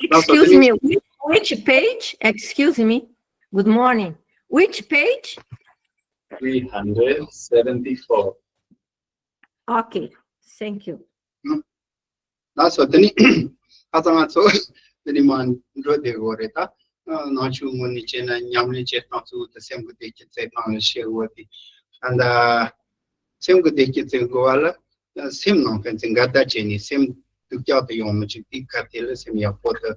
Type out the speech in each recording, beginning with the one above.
Excuse me, which page? Excuse me. Good morning. Which page? 374. Okay, thank you. That's what the Atangato, the demand wrote the Goreta, not you Munichen and Yamlichet, not to the same good day say on share worthy. And same good day Goala, same non fencing got that Jenny, same to get the Yomachi, Catilla, semi porter,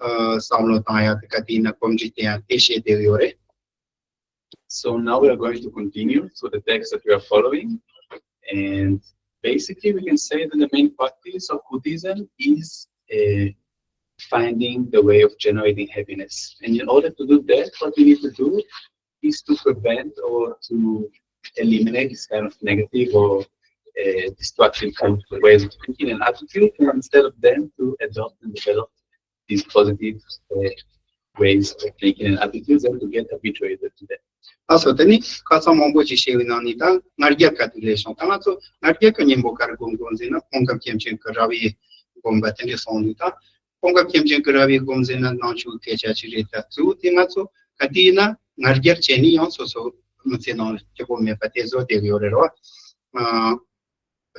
Samlotaya, the Katina, Comjita, Eshe de Yore. So now we are going to continue to the text that we are following. And basically, we can say that the main practice of Buddhism is finding the way of generating happiness. And in order to do that, what we need to do is to prevent or to eliminate this kind of negative or destructive kind of ways of thinking and attitude, and instead of them to adopt and develop these positive ways of thinking and attitudes and to get habituated to them. Also, then, Casamombo Gishelinanita, Nargia calculation, Tamato, Nargia Canimbo Cargonzina, Ponga Kimchin Karavi, Combatant Sonita, Ponga Kimchin Karavi Gonzina, Nachu Kechachirita, Zu, Timato, Katina, Nargia Cheni, also so Mutina, Jabome Patezo de Yorero,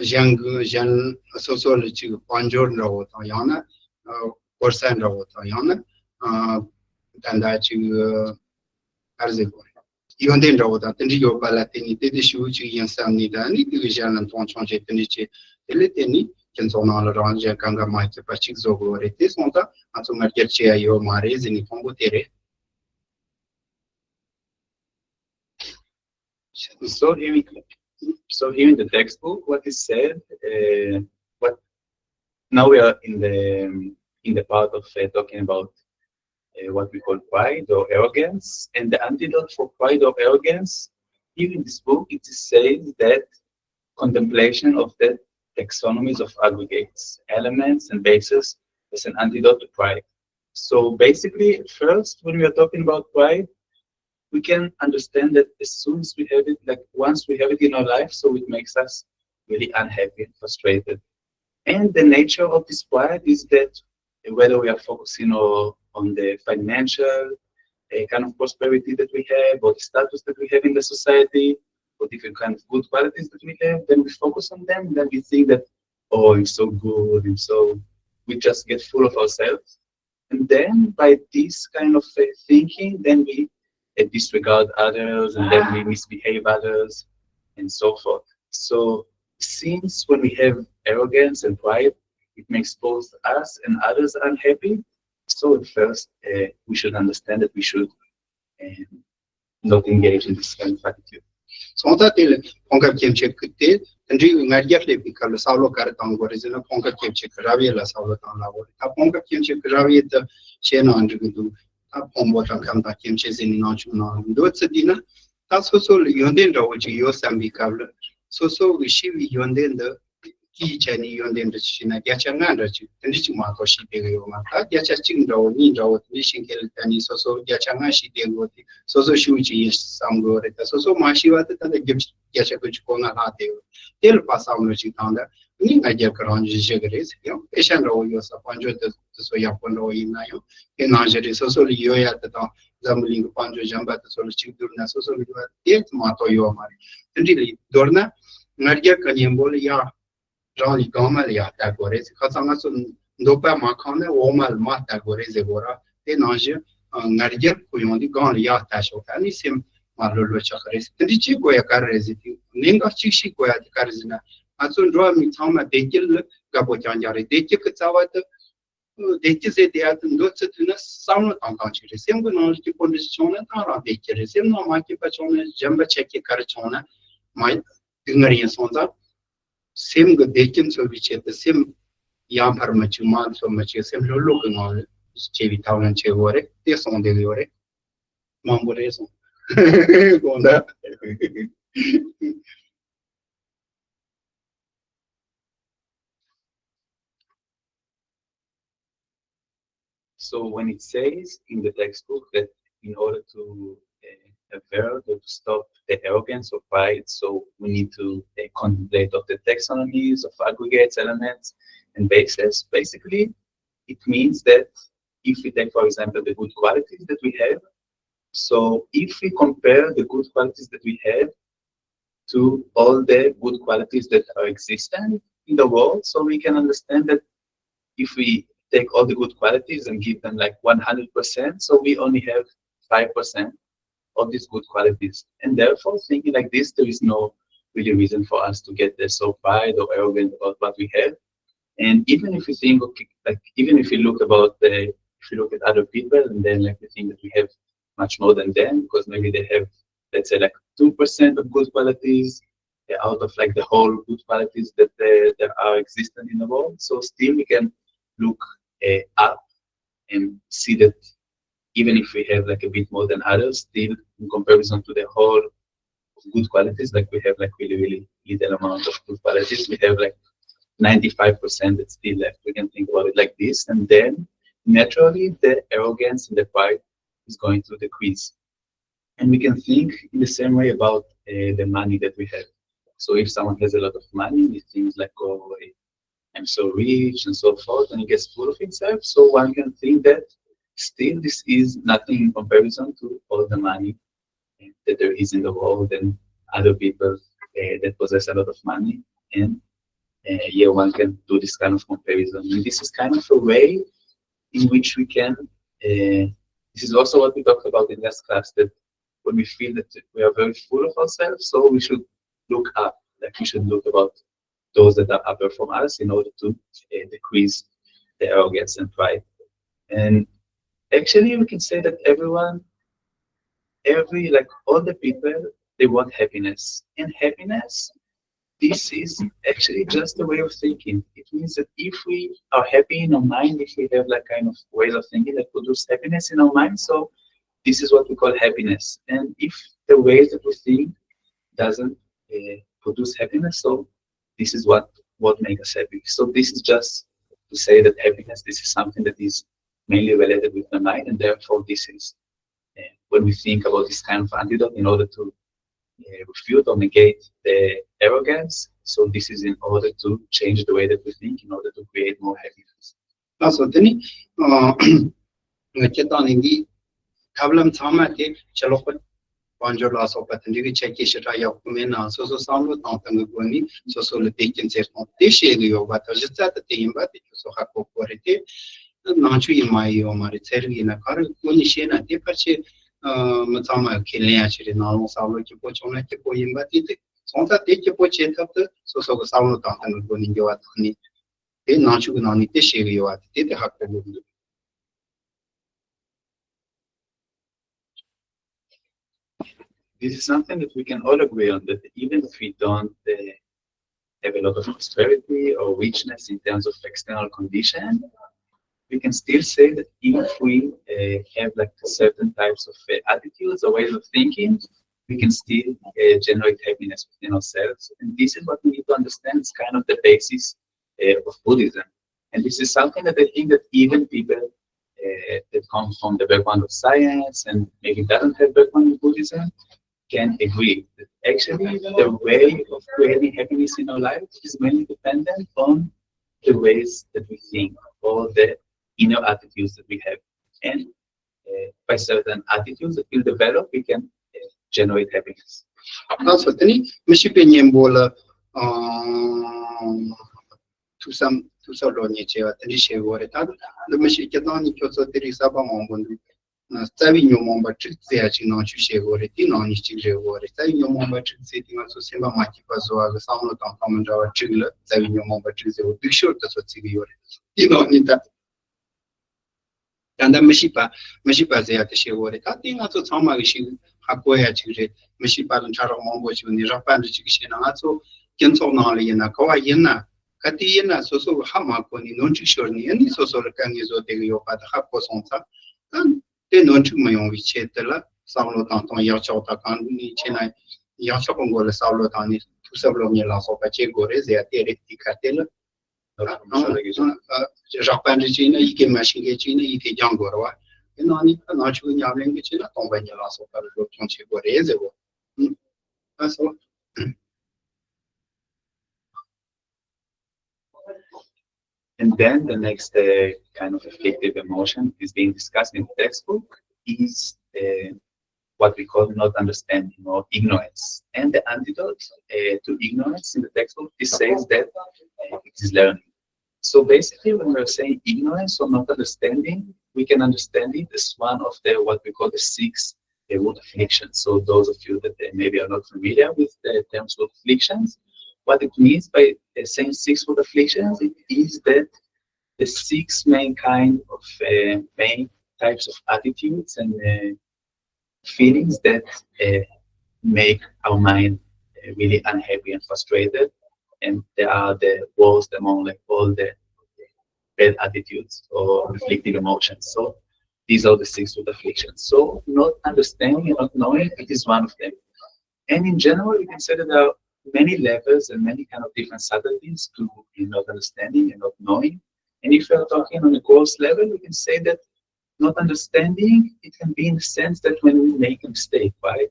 Jean Sociology, Panjor Tayana, Orsan Tayana, and that you Arzego. Even then, that the Rio Palatini did the shoe to Yansamida, and the Vision and Tonchon Tenichi, the Litany, Kenzona Ranja, Kanga Mike, Pachixo, or it is not that, and so Marquette, your Mares in Combotere. So here in the textbook, what is said, what now we are in the part of talking about what we call pride or arrogance, and the antidote for pride or arrogance. Here in this book, it is said that contemplation of the taxonomies of aggregates, elements, and bases is an antidote to pride. So basically, first, when we are talking about pride, we can understand that as soon as we have it, like once we have it in our life, so it makes us really unhappy and frustrated. And the nature of this pride is that whether we are focusing on the financial kind of prosperity that we have, or the status that we have in the society, or different kind of good qualities that we have, then we focus on them, then we think that, oh, I'm so good, and so we just get full of ourselves. And then by this kind of thinking, then we disregard others, and then we misbehave others, and so forth. So since when we have arrogance and pride, it makes both us and others unhappy. So at first, we should understand that we should not engage in this kind of attitude. So that Ponga Kimchek could did, and you immediately because the Saulo Karatang was in a Ponga Kimchek Ravia Saulo Tanawa. A Ponga Kimchek Ravia, the Shena and Jugu, a Pombotan Kamba Kimches in National. Do it's a dinner. That's also Yondin Rawaji, your Sambi Kavla. So we see Yondin the Chani Yondin the China, Yachananda, and Nichumako she degoma. Yachaching Row, Nindo, Nishing Keltani, so Yachanashi degoti, so Shuji is some good. So Mashiva that the gives Yachakuchkona Hate. They'll pass out Chitanda. Nina Jakaran Jagaris, Asian Row, yours upon the Soyapono in Nayo, in Nigeria, so you at the top, Zambling Panjo Jamba, the Solitude, so you are yet Mato Yomari. And really, Dorna, Nadia Kanyambolia. Johnny Gomalia Tagores, Casamason Dopa Macona, Omal Matagores Evora, Denange, Nadia Kuyoni Gonia Tasho, and him Malolo Chakares, and the Chicoya Carresi, Ninga Chicoya Carzina, and soon draw me Tama, they kill Gabotanjari, they took it out. They just say they had to go to the sound on country. Same good knowledge to condition and are they carry same no Maki Pachona, Jamba Cheki Carachona, my ignorance on that. Same good dating so which at the same yam parmachuman so much as same looking on Chevi Town and Chevore, this on the Yore, Mamboreso. So when it says in the textbook that in order to a verb to stop the arrogance or pride. So we need to contemplate of the taxonomies of aggregates, elements, and bases. Basically, it means that if we take, for example, the good qualities that we have, so if we compare the good qualities that we have to all the good qualities that are existent in the world, so we can understand that if we take all the good qualities and give them like 100%, so we only have 5% of these good qualities. And therefore, thinking like this, there is no really reason for us to get so pride or arrogant about what we have. And even if you think, okay, like even if you look if you look at other people and then like we think that we have much more than them because maybe they have, let's say, like 2% of good qualities out of like the whole good qualities that are existent in the world. So still we can look up and see that even if we have like a bit more than others, still in comparison to the whole of good qualities, like we have like really little amount of good qualities, we have like 95% that's still left. We can think about it like this, and then naturally the arrogance and the pride is going to decrease. And we can think in the same way about the money that we have. So if someone has a lot of money, he thinks like, oh, I'm so rich and so forth, and he gets full of himself. So one can think that still this is nothing in comparison to all the money that there is in the world and other people that possess a lot of money. And yeah, one can do this kind of comparison. And this is kind of a way in which we can, this is also what we talked about in last class, that when we feel that we are very full of ourselves, so we should look up, like we should look about those that are upper from us in order to decrease the arrogance and pride. And actually we can say that like all the people, they want happiness. And happiness, this is actually just a way of thinking. It means that if we are happy in our mind, if we have like kind of ways of thinking that produce happiness in our mind, so this is what we call happiness. And if the ways that we think doesn't produce happiness, so this is what makes us happy. So this is just to say that happiness, this is something that is mainly related with the mind, and therefore this is when we think about this kind of antidote in order to refute or negate the arrogance. So this is in order to change the way that we think, in order to create more happiness. So then, Tibetan problem samate chalokot banjo la so patanji cheki shita ya kumena so samlo tang goni so le tekin se on deshe yo bata jista te imba te so hakko korete nachu yimai yo mari sergi na kar koni shena te parche matama kelya chire na lo samlo ki po chona ke po imba te sonta te ke po cheta so samlo tang goni yo atni te nachu na ni te she yo at te hakko goni. This is something that we can all agree on, that even if we don't have a lot of prosperity or richness in terms of external condition, we can still say that if we have like certain types of attitudes or ways of thinking, we can still generate happiness within ourselves. And this is what we need to understand. It's kind of the basis of Buddhism. And this is something that I think that even people that come from the background of science and maybe doesn't have background in Buddhism can agree that actually the way of creating happiness in our life is mainly dependent on the ways that we think, all the inner attitudes that we have. And by certain attitudes that we develop, we can generate happiness. That's what any Michigan bola to some nature, and she wore it. The Michigan also there is a bomb. Saving your mom, but they actually not to share or it in on each or saving your mom, but sitting also simba maki pazo, the sound of common our trigger, saving your mom, but they would be sure that's what you know, in that. And the Mishipa, they at the share or it. I think also some of you have go ahead to Mishipa and Charo Mombo, when the Japan chicken also cancel Nali and a Kawaiena, Katiena, so Hamak when you don't sure any so can use what they go at the Haposonsa. They know to my own which chetela, Saulo Tanton Yachota Kani, Chena, Yachapongo, Saulo Tani, to several years of Pachegore, they are Ticatella. Japan Regina, you can machine Gina, you can Jangora, Nani not you language in a company also for the that's all. And then the next kind of afflictive emotion is being discussed in the textbook is what we call not understanding or ignorance. And the antidote to ignorance in the textbook is says that it is learning. So basically, when we're saying ignorance or not understanding, we can understand it as one of the what we call the 6 root afflictions. So those of you that maybe are not familiar with the terms root afflictions, what it means by saying 6 root afflictions, it is that the 6 main kind of main types of attitudes and feelings that make our mind really unhappy and frustrated, and they are the worst among like all the bad attitudes or afflictive emotions. So these are the 6 root afflictions. So not understanding and not knowing, it is one of them. And in general, we can say that there are many levels and many kind of different subtleties to not understanding and not knowing. And if we are talking on a course level, we can say that not understanding, it can be in the sense that when we make a mistake, right?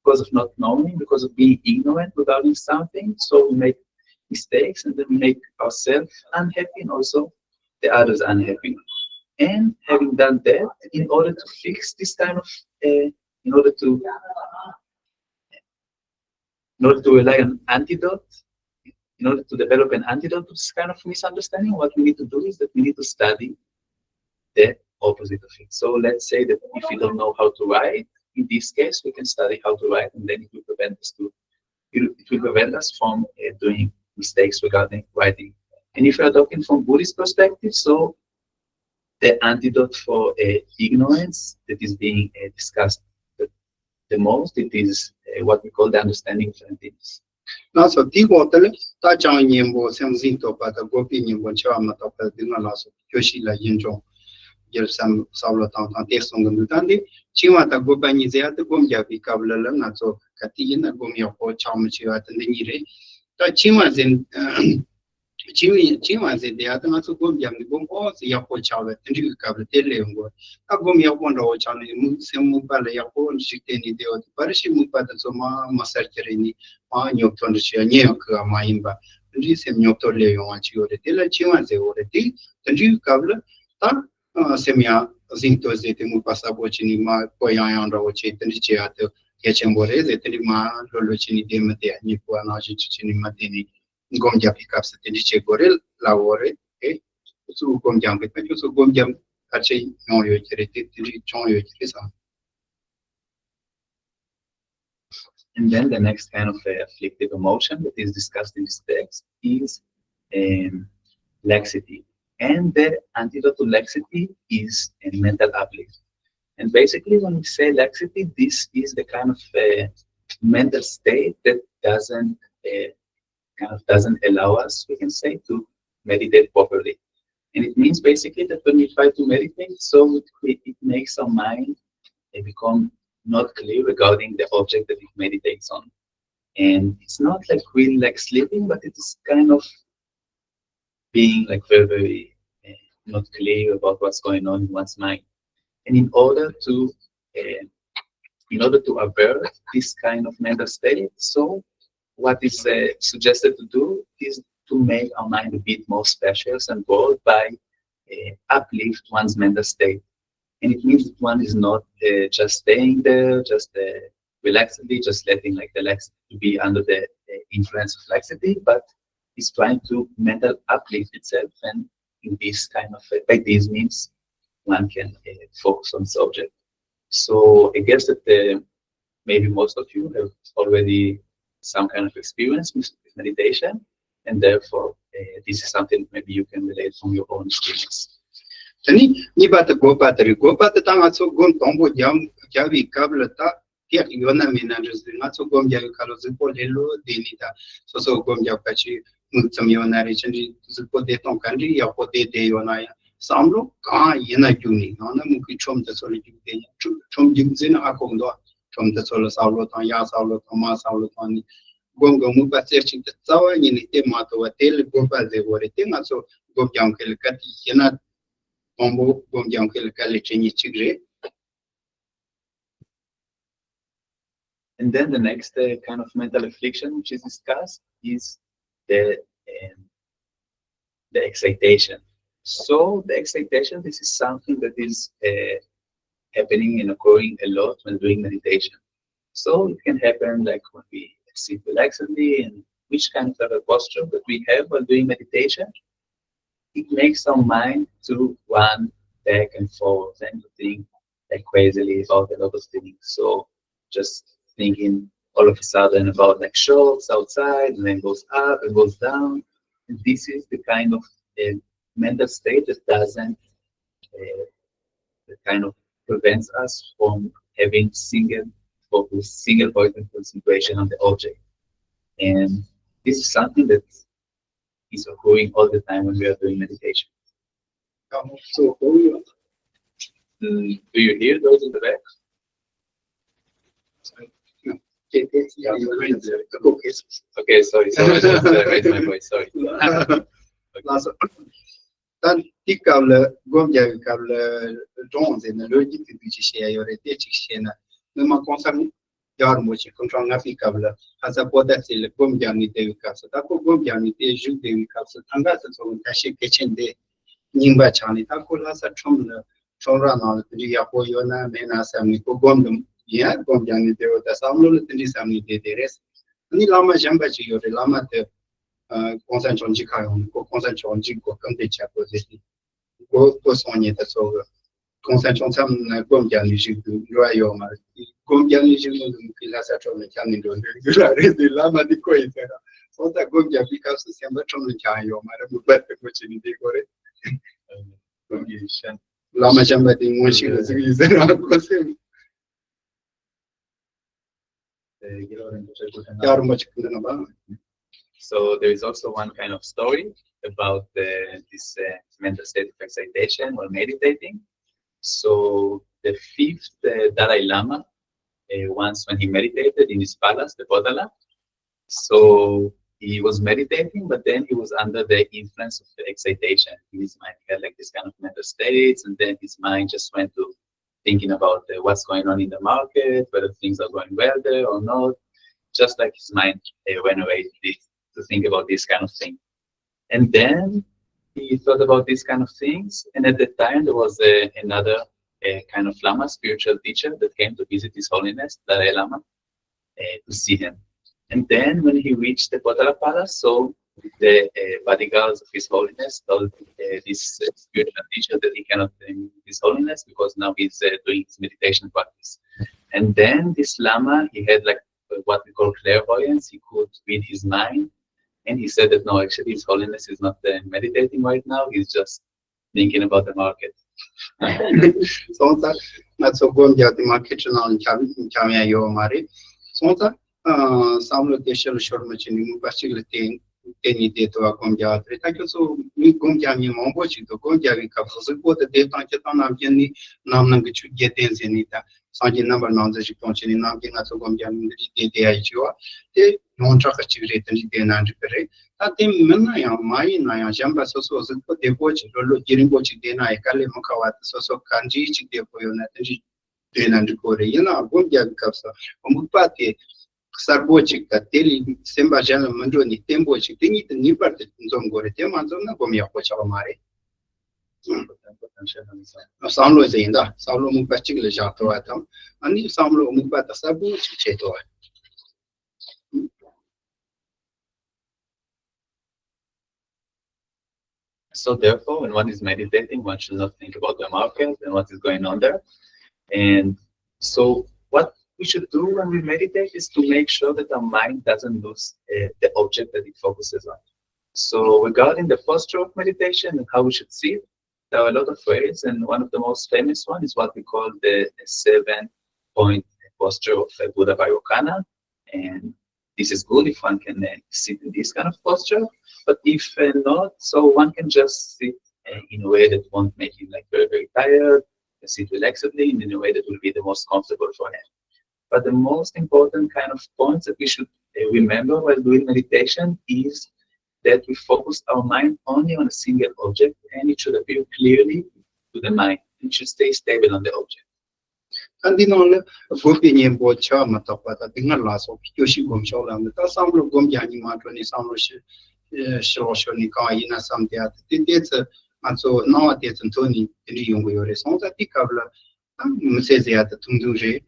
Because of not knowing, because of being ignorant regarding something, so we make mistakes and then we make ourselves unhappy and also the others unhappy. And having done that, in order to fix this kind of, in order to rely on antidote, in order to develop an antidote to this kind of misunderstanding, what we need to do is that we need to study the opposite of it. So let's say that if you don't know how to write, in this case, we can study how to write, and then it will prevent us from doing mistakes regarding writing. And if you are talking from Buddhist perspective, so the antidote for ignorance that is being discussed the most, it is what we call the understanding of emptiness. Now, so the water, that John Yimbo, something to but a gopi Yimbo Chama of the dinner loss of Geshe-la some Saulatan and Tesson and Dandi, Chimata Gobani, the other Gomja, Vicabla, not so Katina, Gomia or Chamachi at the Nire. That Chimas in Chimas in the other Nato Gomja, the Gombo, the Yapo Chavet, and you cover the Leongo. A Gomia wonder or Channel, Mubala Yapo, and Shitani, the Parishi Mupata Soma, Massacrini, or Nyotonshia, Nyoka, Maimba, and this is Nyoto Leon, you the Tilla Chimas, or the tea, and you cover. Semia zinto zete mu pasabo chini ma poyan ro chetani chiato kechembore zete ma lolo chini demate ni po na chini matini gomja pickup zete chegore lavore e su gomja pe su gomja ache no yo cherete tiri chon yo cheresa. And then the next kind of afflictive emotion that is discussed in this text is laxity. And the antidote to laxity is a mental uplift. And basically, when we say laxity, this is the kind of mental state that doesn't allow us, we can say, to meditate properly. And it means basically that when we try to meditate, so it makes our mind become not clear regarding the object that it meditates on. And it's not like really like sleeping, but it is kind of being like very not clear about what's going on in one's mind. And in order to avert this kind of mental state, so what is suggested to do is to make our mind a bit more spacious and broad by uplift one's mental state. And it means that one is not just staying there, just relaxedly, just letting like the laxity to be under the influence of laxity, but is trying to mental uplift itself, and in this kind of by these means one can focus on subject. So I guess that maybe most of you have already some kind of experience with meditation, and therefore this is something maybe you can relate from your own experience. Ni bata go tanga so gon tombo jam javi kablata tia yona menajers not so gom javi kalos polelo denita so gom jakachi some yona recently zupo de ton country ya pote de yona samlo ka yena juni nana muki chom the solitude chom jimzin akondo chom the solo saulo tan ya saulo ma saulo tan gongo mu pa searching the tawa ni te mato wa tel go pa de wore te so gom jam kel kati yena Ombo Bomjam Kelkali Chigre. And then the next kind of mental affliction which is discussed is the excitation. So the excitation, this is something that is happening and occurring a lot when doing meditation. So it can happen like when we sit relaxedly and which kind of a posture that we have while doing meditation. It makes our mind to run back and forth and to think like crazily about a lot of things. So just thinking all of a sudden about like shorts outside and then goes up and goes down. And this is the kind of mental state that doesn't, that kind of prevents us from having single focus, single point of concentration on the object. And this is something that is occurring all the time when we are doing meditation. So, Do you hear those in the back? Okay, sorry, I raised my voice, sorry. Then Tikable Gomja Cable Jones in the logic which share your education. No more concern Yarmuch control Nafikable as a potatil Gomjani Devicas. Taco Gomjani Deju Devicas, and that's on Tashi Kitchen Day. Nimba Chani Taco has a chumla, Chonran, Yapoyona, Mena Sami Gomdum, yeah, Gomjani Deo, the Samuel Tinisami de rest. Ni Lama Jambachi or the Lama concentration Jikayon, concentration Jiko, Conte Chapo, go Sonia, that's over. Concentration some Gomjani Jiku, Royoma, Gomjani Jiku, Pilasatron, Canin, the Lama de Coita. So that Gomja because the same from the Chayo, Madame, but which in the Gore. Lama Jambati, when she was using So there is also one kind of story about this mental state of excitation while meditating. So the fifth Dalai Lama, once when he meditated in his palace, the Bodala, so he was meditating, but then he was under the influence of the excitation in his mind. He had like this kind of mental states, and then his mind just went to thinking about what's going on in the market, whether things are going well there or not. Just like his mind went away to think about this kind of thing. And then he thought about these kind of things. And at the time, there was another kind of Lama, spiritual teacher, that came to visit His Holiness, Dalai Lama, to see him. And then when he reached the Potala Palace, so the bodyguards of His Holiness told this spiritual teacher that he cannot thank His Holiness because now he's doing his meditation practice. And then this Lama, he had like what we call clairvoyance. He could read his mind. And he said that no, actually His Holiness is not meditating right now. He's just thinking about the market. So that's so going to the market on Chamia Yomari. So that some location short machine, particularly any data or Gomja. Thank you. So we Gomjami Mombochi, the Gomjavi Capos, the data on Jenny, Namnang to get in Zenita. Sanji number knowledge function in Namkin as a Gomjami, the Ajua, the non traffic rate and the Nandipere. That the Mena, my Naya Jamba, so the watch, Jirimbochi, Dena, Kali Mokawat, so Kanji, the Poyonat, Denand Koreana, Gomja Capsa, Omupati. Sarbochik, Teli, Semba Jana Mandoni, Tembochik, they need the new part of Zongore, Temazona, Gomia Pochamare. Samlo is in that, Samlo Mupachil Jato Atom, and if Samlo Mupata Sabu, Cheto. So therefore, when one is meditating, one should not think about the market and what is going on there. And so what we should do when we meditate is to make sure that our mind doesn't lose the object that it focuses on. So regarding the posture of meditation and how we should see it, there are a lot of ways, and one of the most famous one is what we call the 7-point posture of Buddha Vairocana. And this is good if one can sit in this kind of posture, but if not, so one can just sit in a way that won't make you like very, very tired, sit relaxedly in a way that will be the most comfortable for him. But the most important kind of points that we should remember while doing meditation is that we focus our mind only on a single object, and it should appear clearly to to the mind. It should stay stable on the object. And in all, Fupian Bocha Matapata, Tingalas of Yoshi Gomshola, the Samlo Gomjani Matoni Samroshi Shoshonika in a some theatre. And so nowadays, Antoni, in the young way, songs at the Kabla, says at the Tunduje,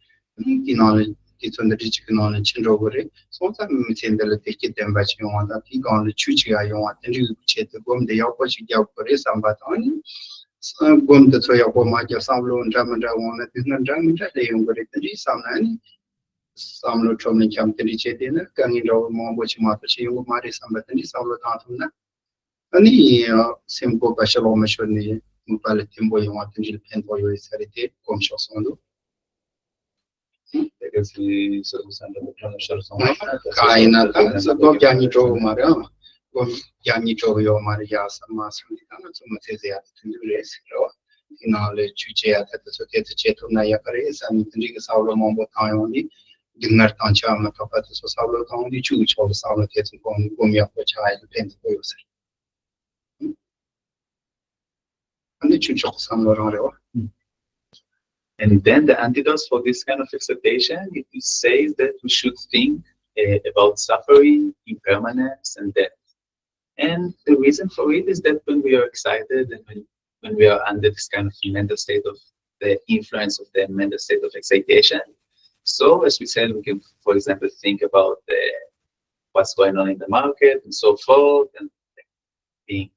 in all. It's on the digital knowledge and over it. Sometimes in the take them by you want that you on the chuchi you want and you check the bomb the opposite for it, some but on bomb the soya bomb, your samlo and drum and one at the drum that they don't get the some nanny. Some no trouble in champion dinner, coming over more which matter she will marry somebody, some of any simple special machine, Mupala Timbo, you want to pen for your heritage, conscious on Because we sort of send the commercial song. Kaina, so go Janito Mara, go Janito, your Maria, some mass, so much as they have to do this. In all the Chuche at the Sotet Cheto Nayapares and the Saulo Mombo time only, dinner Tancha, Matapatus, Saulo only Chuch or the Saulo Tet and Gomia for child, paint for yourself. And the Chuch of some Lorano. And then the antidote for this kind of expectation, it says that we should think about suffering, impermanence, and death. And the reason for it is that when we are excited and when we are under this kind of mental state of the influence of the mental state of excitation, so as we said, we can, for example, think about what's going on in the market and so forth, and being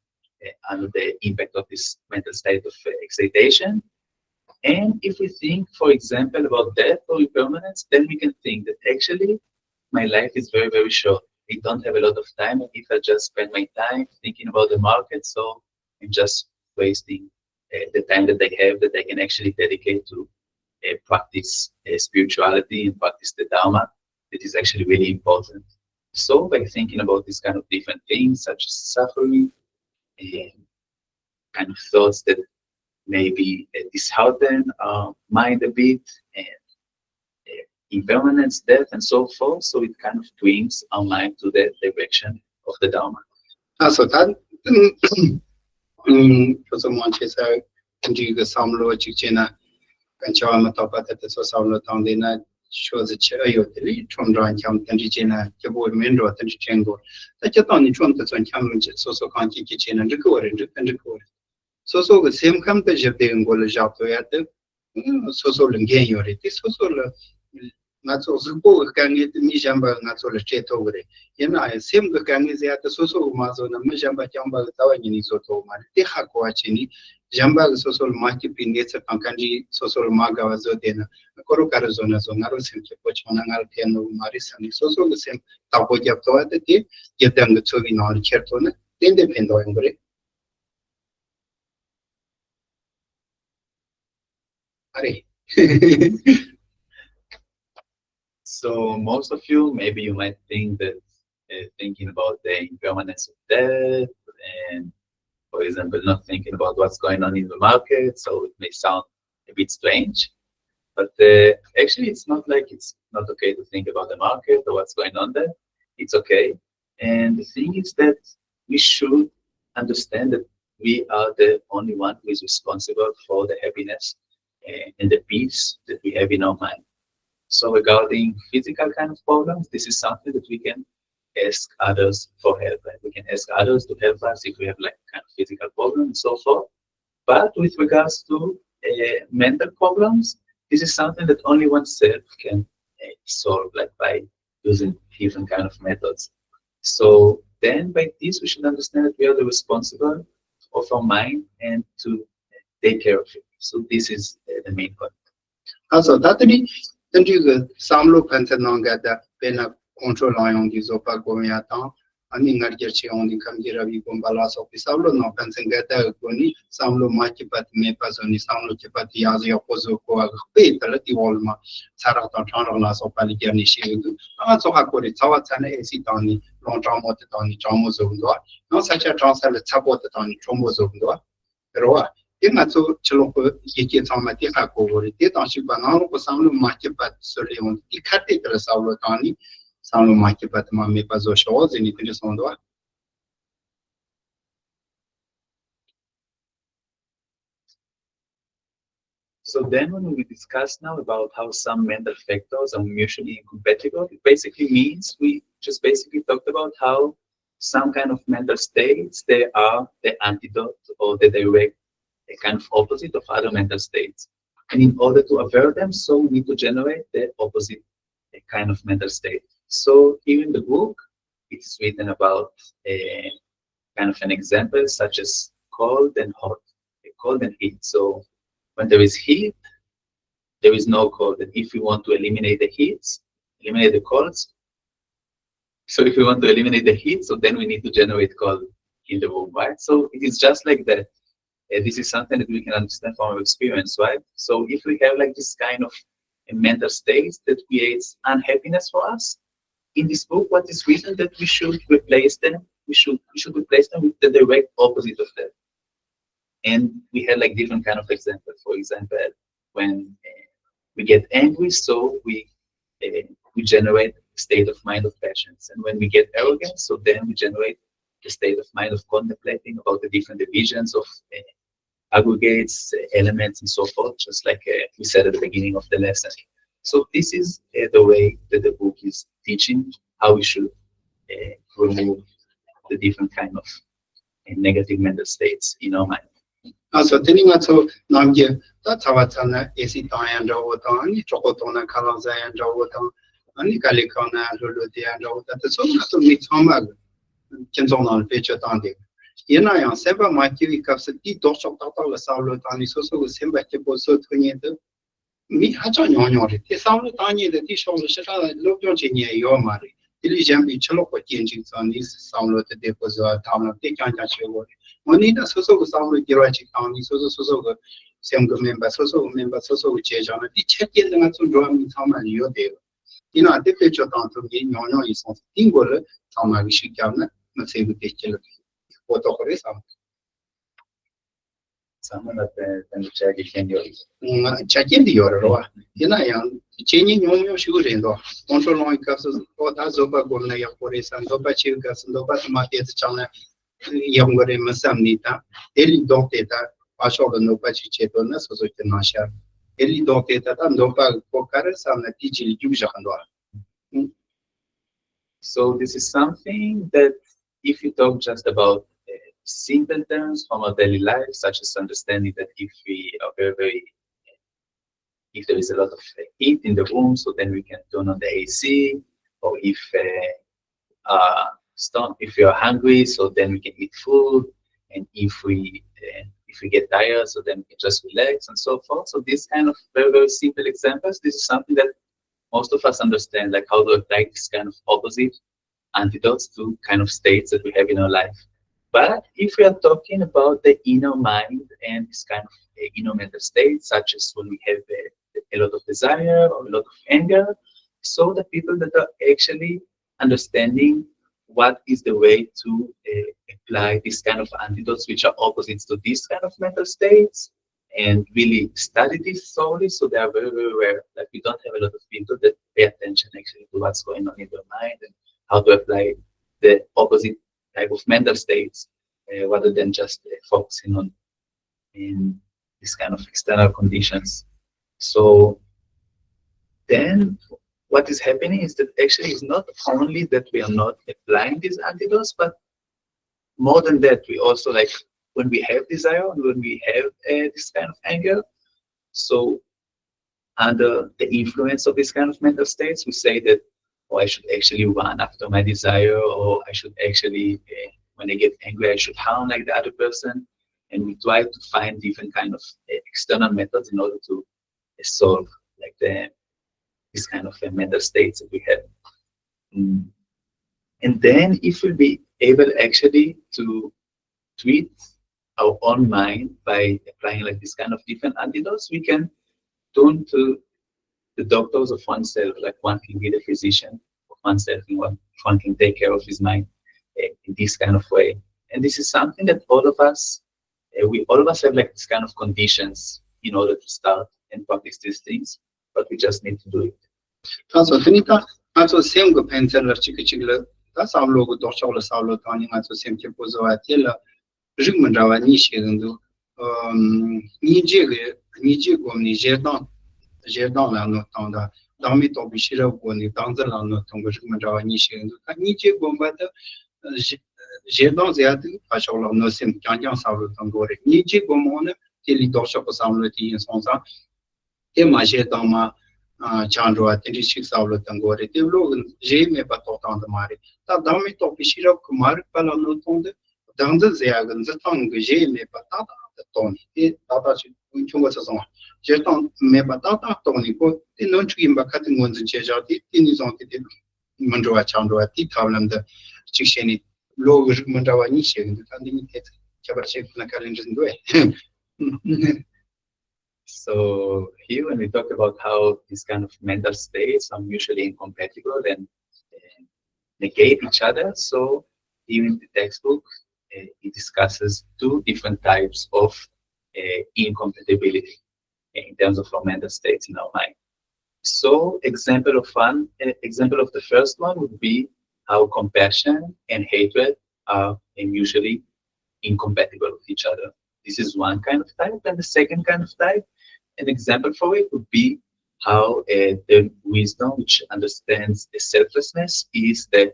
under the impact of this mental state of excitation. And if we think, for example, about death or impermanence, then we can think that actually my life is very, very short. I don't have a lot of time. And if I just spend my time thinking about the market, so I'm just wasting the time that I have that I can actually dedicate to practice spirituality and practice the Dharma. That is actually really important. So by thinking about these kind of different things, such as suffering, kind of thoughts that maybe dishearten our mind a bit, and impermanence, death, and so forth. So it kind of brings our mind to the direction of the Dharma. So that for someone she said, and you get some low chichena, and show them top at the social town dinner. Shows a chair you delete from drawing jump and chichena, your boy mendo at the chango. That you don't need to challenge so can't kitchen and record and record. So the same company being go job to at the so gain your it is so not so suppose can get Mijamba not so straight over it. You know, I same the can is at the social mazo and Mijamba Jamba Tawani Soto man. They have watching Jamba social market in nature Pankanji social maga was then a Corocarazona zonaro simply Pochmanangal piano Maris and so the same Tapo Japto at the day, get them the Tovin on Chertona, then depend on it. So most of you, maybe you might think that thinking about the impermanence of death and, for example, not thinking about what's going on in the market, so it may sound a bit strange. But actually, it's not like it's not okay to think about the market or what's going on there. It's okay. And the thing is that we should understand that we are the only one who is responsible for the happiness and the peace that we have in our mind. So regarding physical kind of problems, this is something that we can ask others for help. Right? We can ask others to help us if we have like kind of physical problems and so forth. But with regards to mental problems, this is something that only oneself can solve, like by using different kind of methods. So then by this, we should understand that we are the responsible of our mind and to take care of it. So this is the main point. Also, that then you get some look and then get that pen of control on this opaque going at and in Gerche on the Kamjira Bombalas of the Saulo, no pencil get a goni, some low machipat mepas on the sound of Chipati as your pozo coag, pay the Lati Walma, Saratan Tanalas of Paligani Shield. Also, I call it Tawatan AC Tony, long trauma on the Tromozondua, not such a transfer support on the Tromozondua. Roa. So, Chiloko, he gets on my Tika over it. Did on Shibanano for some Machipat Solion, he cut it as our Tony, some Machipat Mamipazo shows in it on the So then when we discuss now about how some mental factors are mutually incompatible, it basically means we just basically talked about how some kind of mental states, they are the antidote or the direct a kind of opposite of other mental states. And in order to avert them, so we need to generate the opposite kind of mental state. So here in the book, it's written about a kind of an example such as cold and hot, cold and heat. So when there is heat, there is no cold. And if we want to eliminate the heats, eliminate the colds, so if we want to eliminate the heat, so then we need to generate cold in the room, right? So it is just like that. This is something that we can understand from our experience, right? So if we have like this kind of a mental state that creates unhappiness for us, in this book, what is written that we should replace them, we should replace them with the direct opposite of that. And we had like different kind of examples. For example, when we get angry, so we generate a state of mind of passions. And when we get arrogant, so then we generate the state of mind of contemplating about the different divisions of aggregates, elements, and so forth, just like we said at the beginning of the lesson. So this is the way that the book is teaching how we should remove the different kind of negative mental states in our mind. So telling us so Namje, that's how it's an AC and Rotan, Chocotona Kalaza and Rotan, and Nicalicona and Luluti and Rotan. The so to meet Homag, Jenson on Picture Tandi. Yena on Seba Maki Capsity, Dosh of Tata, Saulo Tani, so with Simba Tipo so 20. Me Hajan Yonori, the Saulo Tani, the dish of the Shata, Loginia, your Mari. Diligent be Cholopo Jinjins on this Saulo the deposit town of the Jancha. Monita Soso Saulo Girachi County, Soso, same member, Soso, which is on a teacher, and to draw me Tom and your day. You know, the picture down to me, no, is not single, Tom and Shikana, not say with the children. What of this? Someone that can check it in your check-in the order. You know, changing your shoes in the control long castles, or that's over Gornaya Forest and Doba Chilgas and Doba Matias Chana, younger in Masamnita, Eli Doctata, Pasho and Nopachi Chetona, so the Nasha, Eli Doctata, and Dopa Pocaras and the teaching Jujandoa. So this is something that if you talk just about simple terms from our daily life, such as understanding that if we are if there is a lot of heat in the room, so then we can turn on the AC, or if you are hungry, so then we can eat food, and if we get tired, so then we can just relax and so forth. So these kind of very, very simple examples, this is something that most of us understand, like how to apply this kind of opposite antidotes to kind of states that we have in our life. But if we are talking about the inner mind and this kind of inner mental state, such as when we have a lot of desire or a lot of anger, so the people that are actually understanding what is the way to apply this kind of antidotes, which are opposites to this kind of mental states, and really study this thoroughly, so they are very, very rare. Like we don't have a lot of people that pay attention actually to what's going on in their mind and how to apply the opposite type of mental states, rather than just focusing on in this kind of external conditions. So then what is happening is that actually it's not only that we are not applying these antidotes, but more than that, we also, like when we have desire and when we have this kind of anger, so under the influence of this kind of mental states, we say that, oh, I should actually run after my desire, or I should actually, when I get angry, I should harm like the other person. And we try to find different kind of external methods in order to solve like this kind of mental states that we have. And then if we'll be able actually to treat our own mind by applying like this kind of different antidotes, we can turn to the doctors of oneself, like one can be the physician of oneself, and one can take care of his mind in this kind of way. And this is something that all of us have like this kind of conditions in order to start and practice these things, but we just need to do it. So also same go pencil chiquilla, that's our logo dorsal salo turning also same chipozo atilla, Jigmandrawa Nishi and do Nijig Nije gomni Jedon la no tonda, Dami to Bishira Goni, Danzala no Tonga Mandawa Nishin, Nije Gombata Jedon Zati, Pashola no Sim Janjan Saru Tangori, Nije Gomona, Tilly Dosha Samleti in Sonsa, Tema Jedoma. Chandra, 26 hours Tangori, they look Jame Baton the Mari. That Dami to Bishira Kumar, Palanotonde, Danza Zagan, the tongue, Jame Batata, the Tony, Tata Chunga. Jeton me batata Tony ko non chim cutting ones in Chejati, in his own Mandra Chandra, Titalam the Chisheni, low Mandawa Nishi, and the funding Chabachek Nakalins way. So here when we talk about how these kind of mental states are mutually incompatible and negate each other, so here in the textbook it discusses two different types of incompatibility in terms of our mental states in our mind. So example of the first one would be how compassion and hatred are mutually incompatible with each other. This is one kind of type, and the second kind of type, an example for it would be how the wisdom which understands the selflessness is the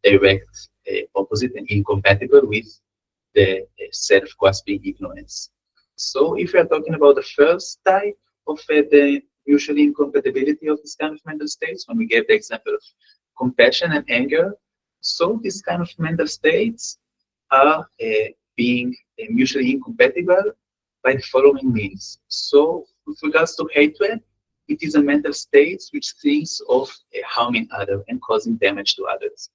direct opposite and incompatible with the self-grasping ignorance. So if we are talking about the first type of the mutual incompatibility of this kind of mental states, when we gave the example of compassion and anger, so this kind of mental states are being mutually incompatible by the following means. So with regards to hatred, it is a mental state which thinks of harming others and causing damage to others.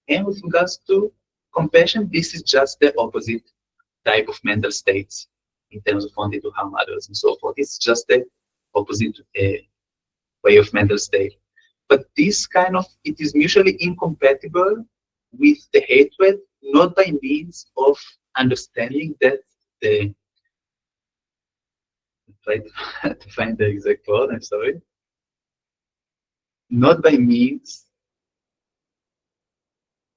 And with regards to compassion, this is just the opposite type of mental states in terms of wanting to harm others and so forth. It's just the opposite way of mental state. But this kind of, it is mutually incompatible with the hatred, not by means of understanding that the, try to find the exact word, I'm sorry. Not by means,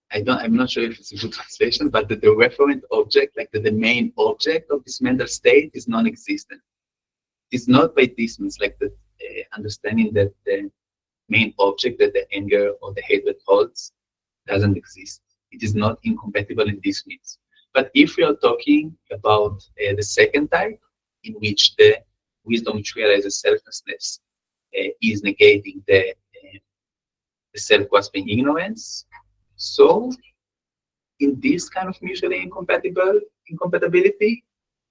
I'm not sure if it's a good translation, but that the referent object, like the main object of this mental state is non-existent. It's not by this means, like the understanding that the main object that the anger or the hatred holds doesn't exist. It is not incompatible in this means. But if we are talking about the second type, in which the wisdom which realizes selflessness is negating the self-grasping ignorance, so in this kind of mutually incompatibility,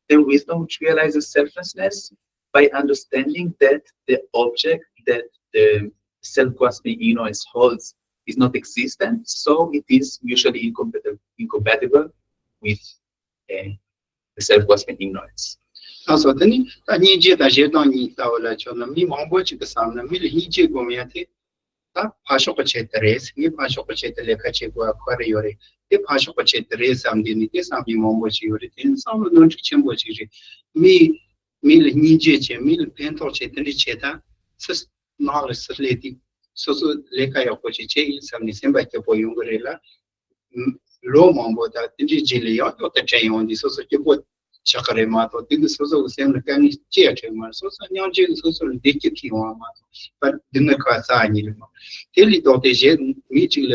the wisdom which realizes selflessness by understanding that the object that the self-grasping ignorance holds is not existent, so it is mutually incompatible with the self-grasping ignorance. Also, then I need you that you don't need our me mambo to the sound of me, he go me at it. Pashopacheteres, you Pashopachetele Kachegua Quarriore, the Pashopacheteres, some dignities, some Mombochi, some non chimbochi, me, Mil Niji, Mil Pento Chetani sus knowledge lady, so Leka Yokochi, some December Capo Yungurella, low Mombo that Gilio, or the chain on the society. Chakaremato, things also the same kind of chair, so young James also ridiculous, but didn't cause any. Tell it out the meeting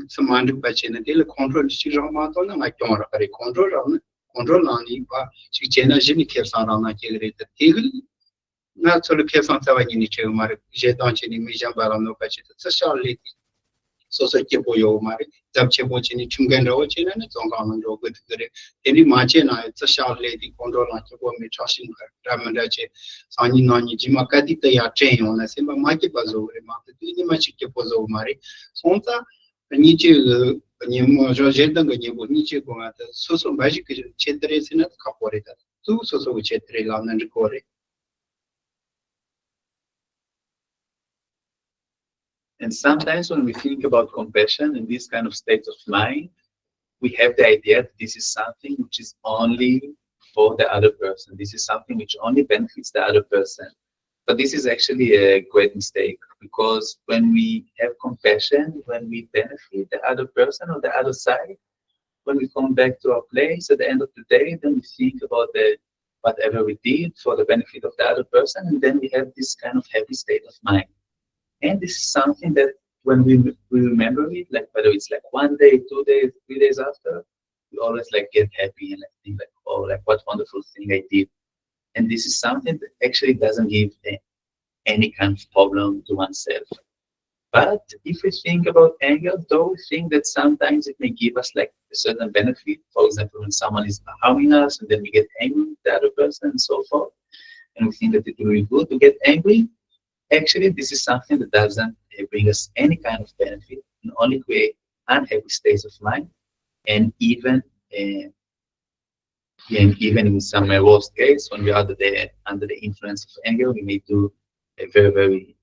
some under patch and tell control Shiramato, and I don't control on it, but she generally cares on a generated table. Not so the case on Savani, Jetonchi, Mijambarano patch, it's a short lady. So Kepoyo Mari, Zapchebochini, Chungando, and its own government with the Any Machina, it's a short lady, control on Kepomi, Trashing, Ramandache, Sani Nani, Jimakati, they are chain on a simple Maki Bazo, remarked the Machi Kepozo Mari, Sonta, Nietzsche, Jojeta, Nietzsche, so magic chetres in a caporita, two so chetre lan and core. And sometimes when we think about compassion in this kind of state of mind, we have the idea that this is something which is only for the other person. This is something which only benefits the other person. But this is actually a great mistake, because when we have compassion, when we benefit the other person on the other side, when we come back to our place at the end of the day, then we think about the whatever we did for the benefit of the other person, and then we have this kind of happy state of mind. And this is something that when we remember it, like whether it's like 1 day, 2 days, 3 days after, we always like get happy and like think like, oh, like what wonderful thing I did. And this is something that actually doesn't give any kind of problem to oneself. But if we think about anger, though, we think that sometimes it may give us like a certain benefit. For example, when someone is harming us and then we get angry with the other person and so forth, and we think that it will be good to get angry, actually this is something that doesn't bring us any kind of benefit and only create unhappy states of mind. And even in some worst case, when we are under the influence of anger, we may do a very, very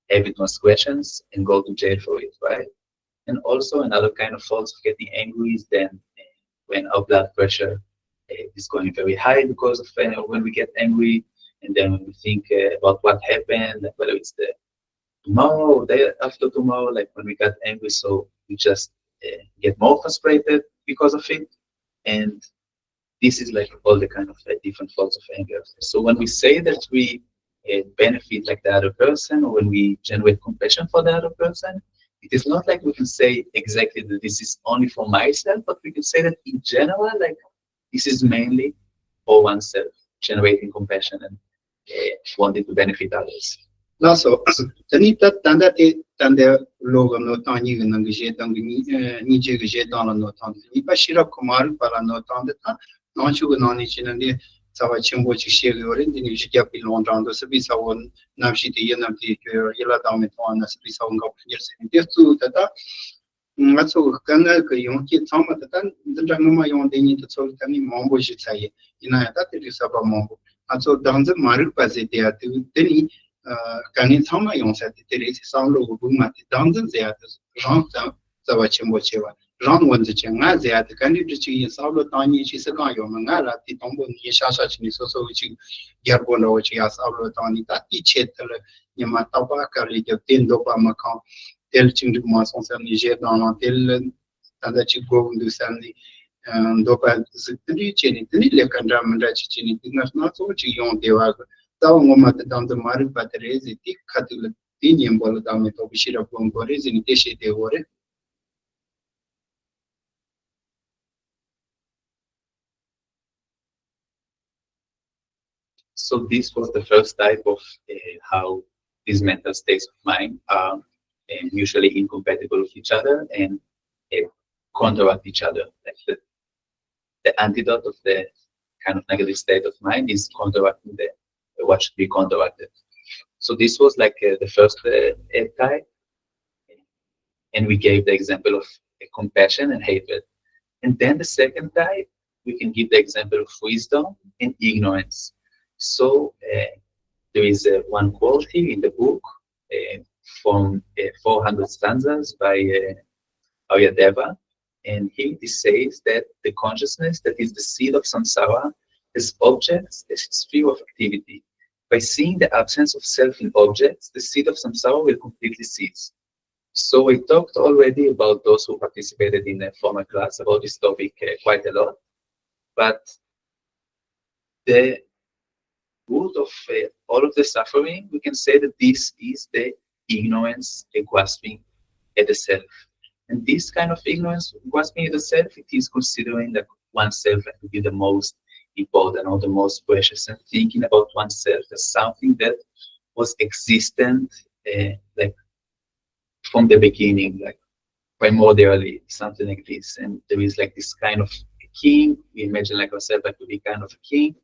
heavy transgressions and go to jail for it, right? And also another kind of faults of getting angry is then when our blood pressure is going very high because of when we get angry, and then when we think about what happened, like whether it's the tomorrow or day after tomorrow, like when we got angry, so we just get more frustrated because of it. And this is like all the kind of different faults of anger. So when we say that we benefit like the other person, or when we generate compassion for the other person, it is not like we can say exactly that this is only for myself, but we can say that in general, like this is mainly for oneself, generating compassion and wanting to benefit others. Also, tanda logo no tani no gje tangi ni je gje dans la notan ni pas shira kumar para notan de ta non chu no ni chinande sawa chimbo chi she yore ni ji ya pi longdang do sabi sawon nam shi de yanam ti yela dang me ton na sabi sawon ga yer se ni tu ta ta ngaso kanga ke yong ki tsama ta ta ndang ma yong de ni to so ta ni mombo ji chai ina ta te sa ba mombo aso dang ze maru pa ze de atu de ni Kani Tama Yon said the race sound of Buma, Dungeon Theaters, Ron Zawachimbochewa, Ron won the Changa, the candidate in Saulo Tani, Chisaka, Mangala, the Tombo Yashasha, so which Yarbono, which he has Saulo Tani, that each Yamataba, Liga, Tindopa Macau, Tel Chindumas on some Niger, Till that you go into Sandy. Dopa the Chini, the Lekandram and Rachini, not so much young Devaga. Tao ngoma te dam de mari paterezi ti khatul tinyem bol dam to bishira bongore zini deshe de ore. So this was the first type of how these mental states of mind are usually incompatible with each other and counteract each other. Like the antidote of the kind of negative state of mind is counteracting what should be counteracted. So this was like the first type, and we gave the example of compassion and hatred. And then the second type, we can give the example of wisdom and ignorance. So there is one quote here in the book from 400 stanzas by Aryadeva, and here it says that the consciousness that is the seed of samsara as objects as its sphere of activity. By seeing the absence of self in objects, the seed of samsara will completely cease. So we talked already about those who participated in a former class about this topic quite a lot, but the root of all of the suffering, we can say that this is the ignorance, a grasping at the self. And this kind of ignorance, grasping at the self, it is considering that oneself to be the most important or the most precious, and thinking about oneself as something that was existent like from the beginning, like primordially, something like this. And there is like this kind of king, we imagine like ourselves like to be kind of a king,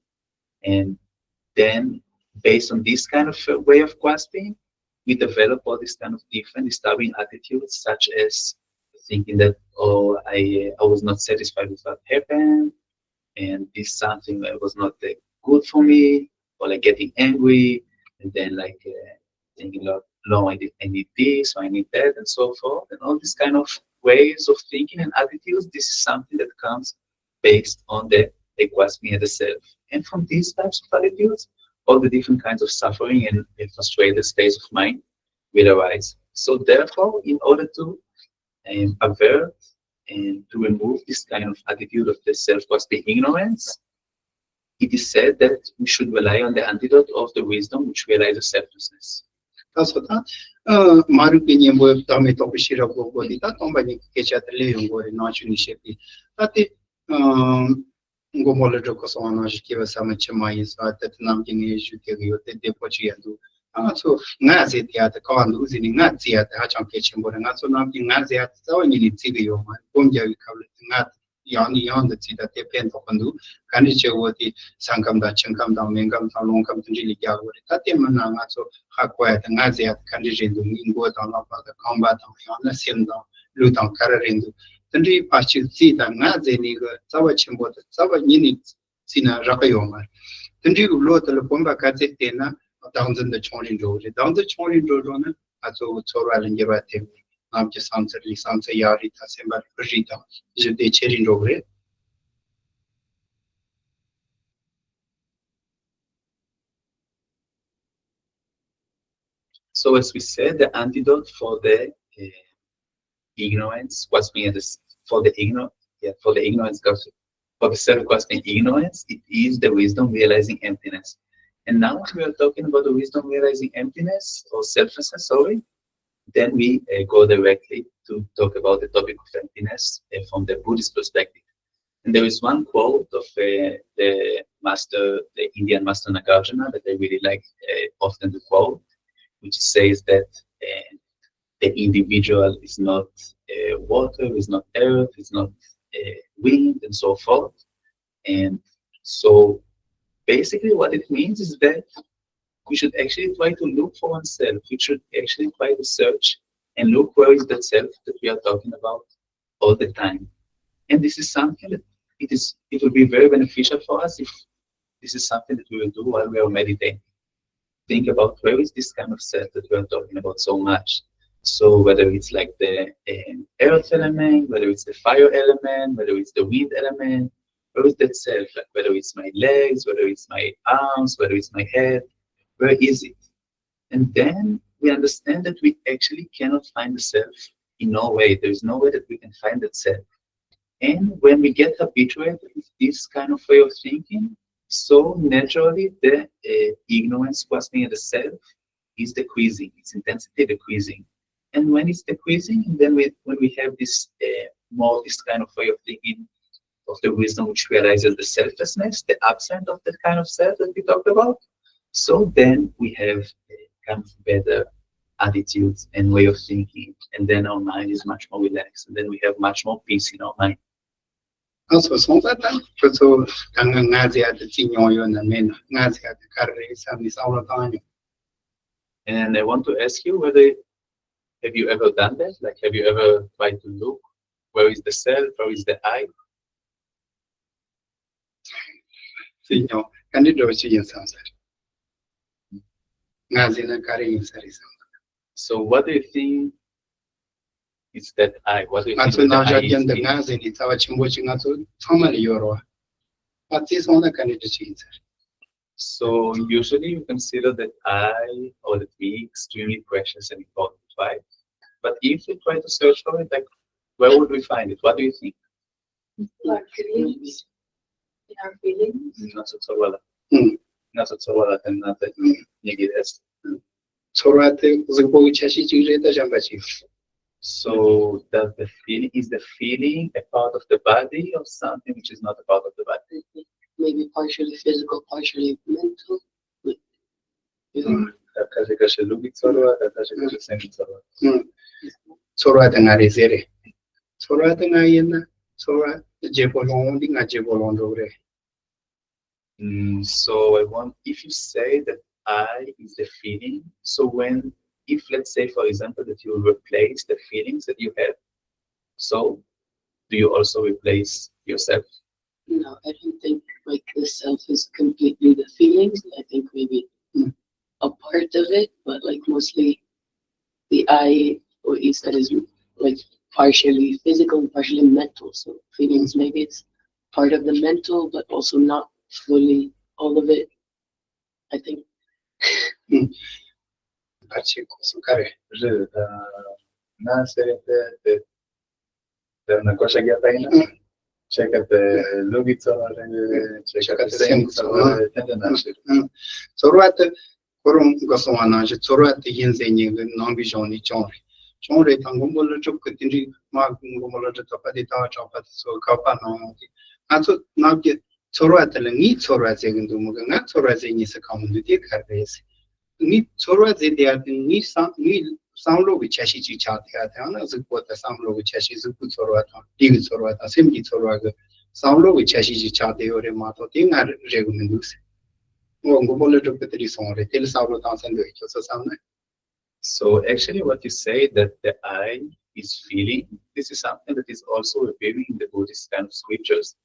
and then based on this kind of way of grasping, we develop all these kind of different disturbing attitudes, such as thinking that, oh, I was not satisfied with what happened, and this something that was not good for me, or like getting angry, and then like thinking, no, I need this, or I need that, and so forth, and all these kind of ways of thinking and attitudes. This is something that comes based on the grasping at the self, and from these types of attitudes, all the different kinds of suffering and frustrated states of mind will arise. So therefore, in order to avert and to remove this kind of attitude of the self-grasping ignorance, it is said that we should rely on the antidote of the wisdom which realizes selflessness. That's what Marupinian word Tommy Topishira body that somebody catch at the living word in National Shippy. That the Gomolojokosana give us some chamais that nothing is you give you the depochiatu. So Nazi at the car losing Nazi at the Hacham kitchen, but not so nothing Nazi at so in Tibio, Bomja, we call it not yon the tea that they paint upon do. Can it show what the Sankam that Chankam down, Mingam, long come to Jilly Yago, that the man so Hakwat and Nazi at condition in both on the combat on the same down, loot on Kararindu. Then we pass you see that Nazi nigger, Savachimbo, Savanini Sina Rakayoma. Then you load the Pomba Kazetena down the Chorin Road, down the Chorin Road on it, as over Toral and Yerate. I'm just answering some say Yarita, Semba Rita, is it the Cherin Road? So as we said, the antidote for the ignorance was being for the ignorance for the self-questioning ignorance, it is the wisdom realizing emptiness. And now we are talking about the wisdom realizing emptiness or selflessness, sorry. Then we go directly to talk about the topic of emptiness from the Buddhist perspective. And there is one quote of the Indian master Nagarjuna that I really like often to quote, which says that the individual is not water, is not earth, is not wind, and so forth. And so basically what it means is that we should actually try to look for oneself. We should actually try to search and look where is that self that we are talking about all the time. And this is something that it will be very beneficial for us if this is something that we will do while we are meditating. Think about where is this kind of self that we are talking about so much. So whether it's like the earth element, whether it's the fire element, whether it's the wind element, where is that self? Like whether it's my legs, whether it's my arms, whether it's my head, where is it? And then we understand that we actually cannot find the self in no way. There is no way that we can find that self. And when we get habituated with this kind of way of thinking, so naturally the ignorance questioning the self is decreasing, its intensity decreasing. And when it's decreasing, then when we have this this kind of way of thinking of the wisdom which realizes the selflessness, the absence of that kind of self that we talked about, so then we have kind of better attitudes and way of thinking, and then our mind is much more relaxed, and then we have much more peace in our mind. Also, so that so Nazi at the Tinyo and the men, Nazi at the carriers and this all the time. And I want to ask you whether have you ever done that? Like, have you ever tried to look where is the self, where is the I? Tinyo, can you do it in some Nazi and carrying series. So, what do you think is that I? What do you think now that I the is? Nazi, it's our chimboching at family euro. But this one can it change? So, usually you consider that I or that we extremely precious and important, right? But if we try to search for it, like, where would we find it? What do you think? Our feelings. In our feelings. Not so well. Not so well, and not that negative. So, at the boy Chashi, the Jambachi. So, that the feeling is the feeling a part of the body or something which is not a part of the body? Maybe partially physical, partially mental. Sora the Narizere. Sora the Nayana, Sora the Jebolon, the Najebolon Dore. So I want, if you say that I is the feeling, so if let's say for example that you replace the feelings that you have, so do you also replace yourself? No, I don't think like the self is completely the feelings. I think maybe a part of it, but like mostly the I, or at least that is like partially physical and partially mental. So feelings, maybe it's part of the mental, but also not fully all of it, I think. Una cosa che appena check at the Lugitsa, check at the same so what Korum Goswana, Chora the Yinzing, non-vision, Chore Tangumola Chukatini, Mark Mumola Tapadita, Chopat, so Kapano. And so now get Chora telling me Chora Zing to Mugan, Chora Zing is a common with the carbase. Need Chora, they are need some low which Chashi chat as a quarter, some low which Chashi put Sorata, Dig Sorata, simply Soraga, some low which Chashi chat or a mato thing are regulus. So actually what you say that the I is feeling, this is something that is also appearing in the Buddhist kind of scriptures.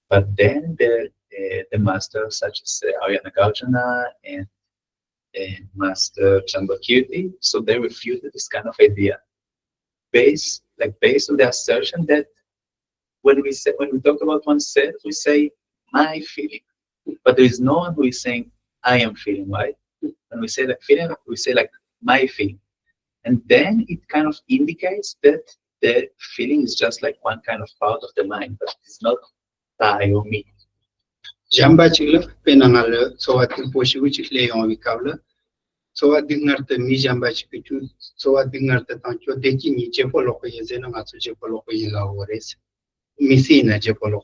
But then the masters such as Arya Nagarjuna and Master Chambakirti, so they refuted this kind of idea based on the assertion that when we talk about oneself, we say my feeling, but there is no one who is saying I am feeling, right? When we say like feeling, we say like my feeling, and then it kind of indicates that the feeling is just like one kind of part of the mind, but it's not I or me. Jamba Chilla, Penangal, so I think Poshi, which lay on Vicavla. So I think not the Mijamba Chipitu, so I think not the Tancho Deki, Jepolo, Zenamasu Jepolo, Ores, Missina Jepolo,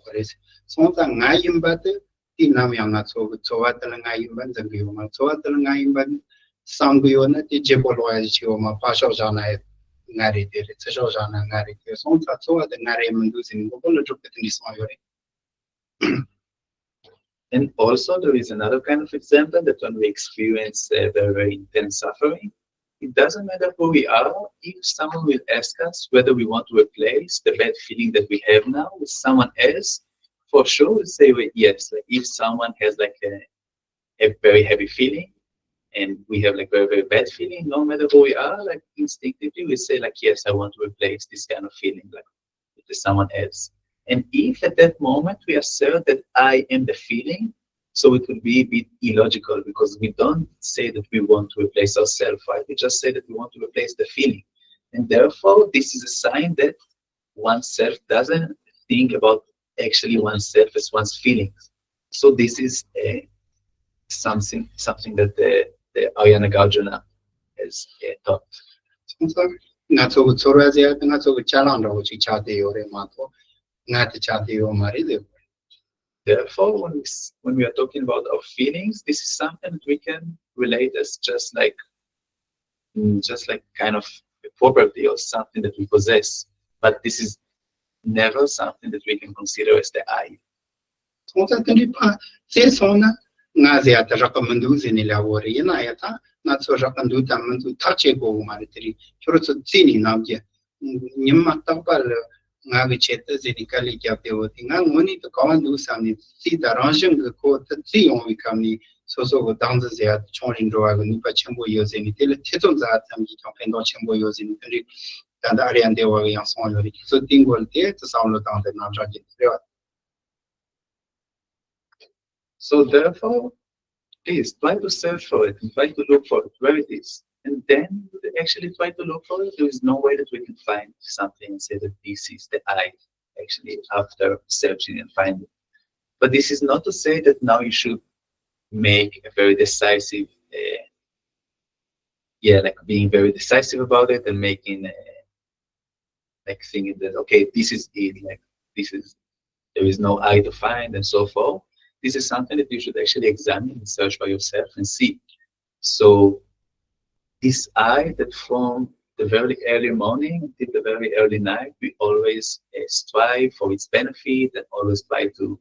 something I am better, Tinamiam not so good, so I tell an I am the Guman, so I tell an I am Sanguiona, the Jepolo as Chioma, Pasha Jana, narrated, it's a Jana narrated, so the Nariam losing the bullet of the And also there is another kind of example that when we experience very, very intense suffering, it doesn't matter who we are. If someone will ask us whether we want to replace the bad feeling that we have now with someone else, for sure we'll say yes. Like if someone has like a very heavy feeling and we have like very, very bad feeling, no matter who we are, like instinctively we say like, yes, I want to replace this kind of feeling like with someone else. And if at that moment we assert that I am the feeling, so it would be a bit illogical because we don't say that we want to replace ourselves, right? We just say that we want to replace the feeling. And therefore, this is a sign that oneself doesn't think about actually oneself as one's feelings. So this is something that the Arya Nagarjuna has taught. Not so good, so as yet, not so good challenge, which each other or a mato. Therefore, when we are talking about our feelings, this is something that we can relate as just like kind of a property or something that we possess. But this is never something that we can consider as the I. Not so Rakandu Taman to touch a go maritary. Chorotini Nabia Navichetas in Kali Capioting. I wanted to go and do something. See the Ranjan the court, the three only come so dances there, Chorin Dragon, Pachambo using it, Titles at some Pendo using it, and Arian de were young son. So thing will there to sound down the Najaji. So therefore, please try to search for it and try to look for it where it is. And then actually try to look for it. There is no way that we can find something and say that this is the I, actually, after searching and finding. But this is not to say that now you should make a very decisive, like being very decisive about it and making, like thinking that, okay, this is it, like there is no I to find and so forth. This is something that you should actually examine and search by yourself and see. So this I that from the very early morning till the very early night, we always strive for its benefit and always try to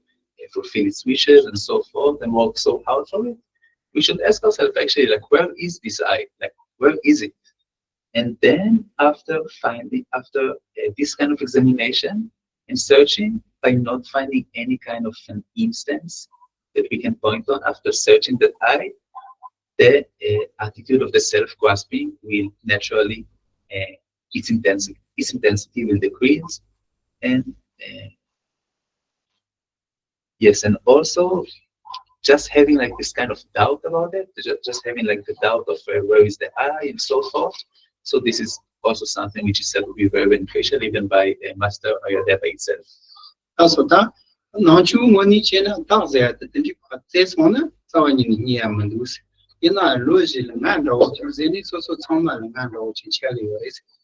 fulfill its wishes and so forth and work so hard for it. We should ask ourselves actually, like, where is this I? Like, where is it? And then after this kind of examination and searching, by not finding any kind of an instance that we can point on after searching that I, the attitude of the self-grasping will naturally, its intensity will decrease, and yes, and also just having like this kind of doubt about it, just having like the doubt of where is the I and so forth. So this is also something which is said to be very beneficial, even by Master Ayadeva itself. Asota, Nachu money chena, Tazet, the this one, Savani near Mandus. Ina Lucy Lamando, Zeni so Soma Lamando, Chichelli,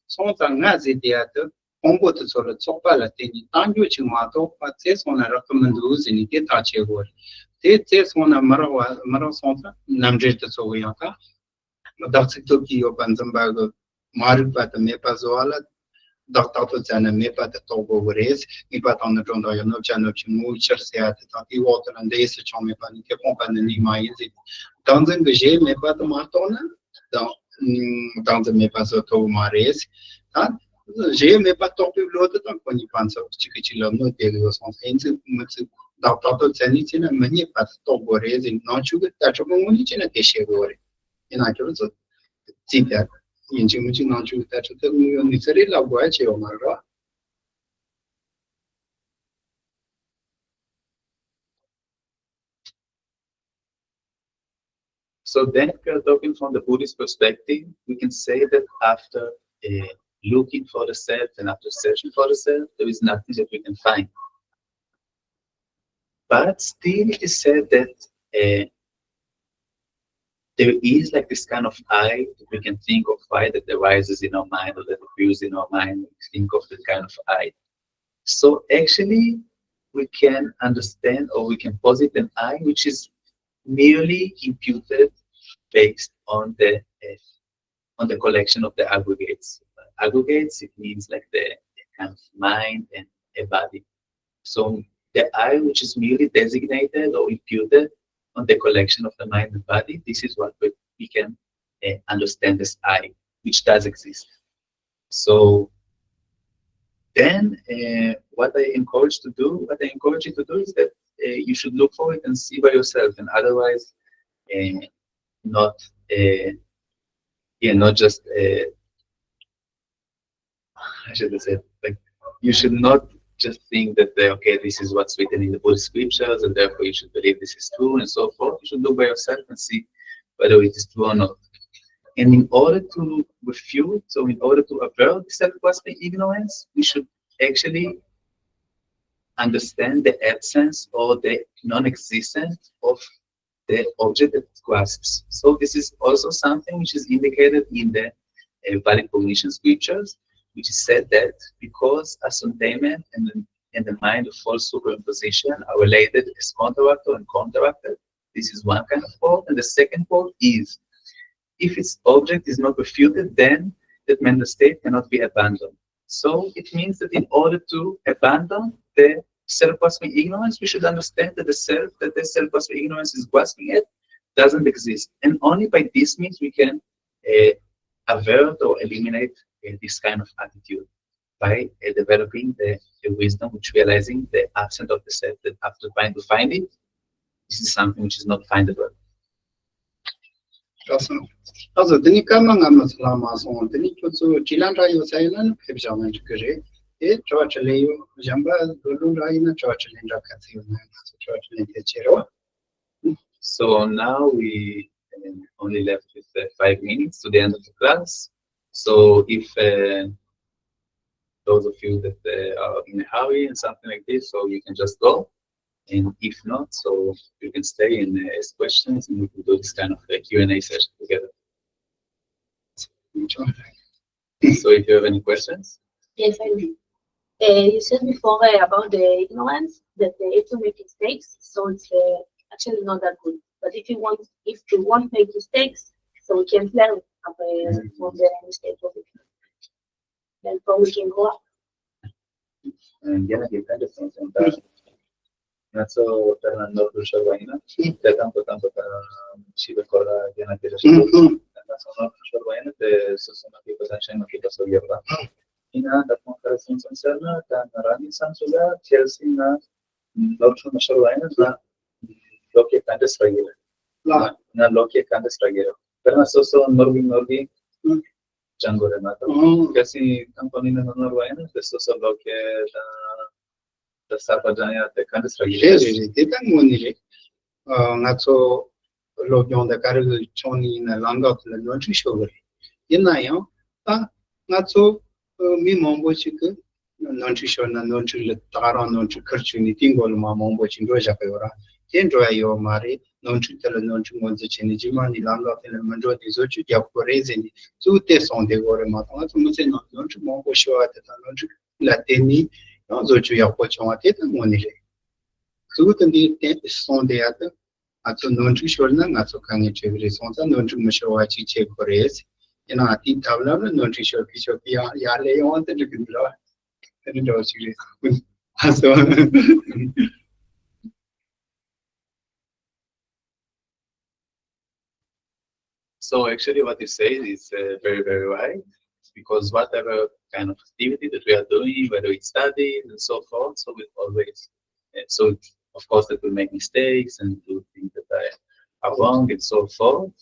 Sonta Nazi theatre, Ombo to sort of Sopala, Tanju Chimato, but this one I recommend losing it, get touch a word. This one a Marasonta, Namjet Soyaka, Daxitoki of Banzambago, Maripat, Mepazoala. Doctor Zana Mepa the Togo race, Mepa on the John Doyano Channel Chimucher Seat, Taki Water and Days Chomipan, Kepopan and Lima is it. Down the Geshe Mepa the Martona, down the Mepas of Toma race. That J Mepa topic loaded on Ponipans of Chiquichilla, no Delios on Ancient Doctor Zanitin and many pats Togo race in non sugar touch of Munich in a Geshe Gory. In I also see that. In Jimuji Nanju that the Missouri Laguache or Mara. So then, if we are talking from the Buddhist perspective, we can say that after looking for the self and after searching for the self, there is nothing that we can find. But still, it is said that there is like this kind of I that we can think of I that arises in our mind or that appears in our mind. We think of the kind of I. So actually, we can understand or we can posit an I which is merely imputed based on the collection of the aggregates. Aggregates, it means like the kind of mind and a body. So the I which is merely designated or imputed on the collection of the mind and body, this is what we can understand as I, which does exist. So then what I encourage you to do is that you should look for it and see by yourself, and otherwise not just I should say, like, you should not just think that okay, this is what's written in the Buddhist scriptures and therefore you should believe this is true and so forth. You should look by yourself and see whether it is true or not. And in order to refute, so in order to avert self-grasping ignorance, we should actually understand the absence or the non-existence of the object that it grasps. So this is also something which is indicated in the valid cognition scriptures, which is said that because ascertainment and the mind of false superimposition are related as counteractor and counteracted, this is one kind of fault. And the second fault is, if its object is not refuted, then that mental state cannot be abandoned. So it means that in order to abandon the self-grasping ignorance, we should understand that the self-grasping ignorance is grasping at doesn't exist. And only by this means we can avert or eliminate this kind of attitude by developing the wisdom, which realizing the absence of the self, that after trying to find it, this is something which is not findable. Also, the Nikamanga Lama, the Nikuzu, Chilanda, you say, and Pipjaman to Gere, George Leo, Jamba, Luluna, George Linda Cathy, George Linda Chero. So now we only left with 5 minutes to the end of the class. So if those of you that are in a hurry and something like this, so you can just go. And if not, so you can stay and ask questions, and we can do this kind of Q&A session together. So if you have any questions? Yes, I do. You said before about the ignorance that if you make mistakes, so it's actually not that good. But if you won't make mistakes, so we can learn from the mistakes of it. Then we can go up. And yeah, depende de Naso Fernando Rushawaina, te tanto si recorda ya na tira Naso no Rushawaina te susuma que cosa no que pasó yerba. Ina da comparación sincera da narani sansuga Chelsea na Lorcho Rushawaina na lo que canta estragera. Na lo que canta estragera. Pero naso Norbi Django Renato. Casi campanina no Norwaina, eso es lo que the Sarvajanya, the kind of Yes, depend on it. Not so low on the carriage Choni in a long of the laundry show. In Nayo, not so me mombo chicken, non-nutrition and non-taran non-culture tingol mambo chindoja kayora tendroya yo mari non-nutritional non-nutrition ni langa tena manjo dizochu ya korezeni su te son de gore matanga tumse non-nutrition mambo shwa ta non-nutrition la teni no zochu ya pochwa te monile su tendi te son de ata ato non-nutrition na ngaso kange chevre son sa non-nutrition shwa chi che korez ina ati tabla non-nutrition kisho ya le yon te dikindra. So actually what you say is very, very right, because whatever kind of activity that we are doing, whether it's studies and so forth, so we always, so of course that we make mistakes and do things that are wrong and so forth.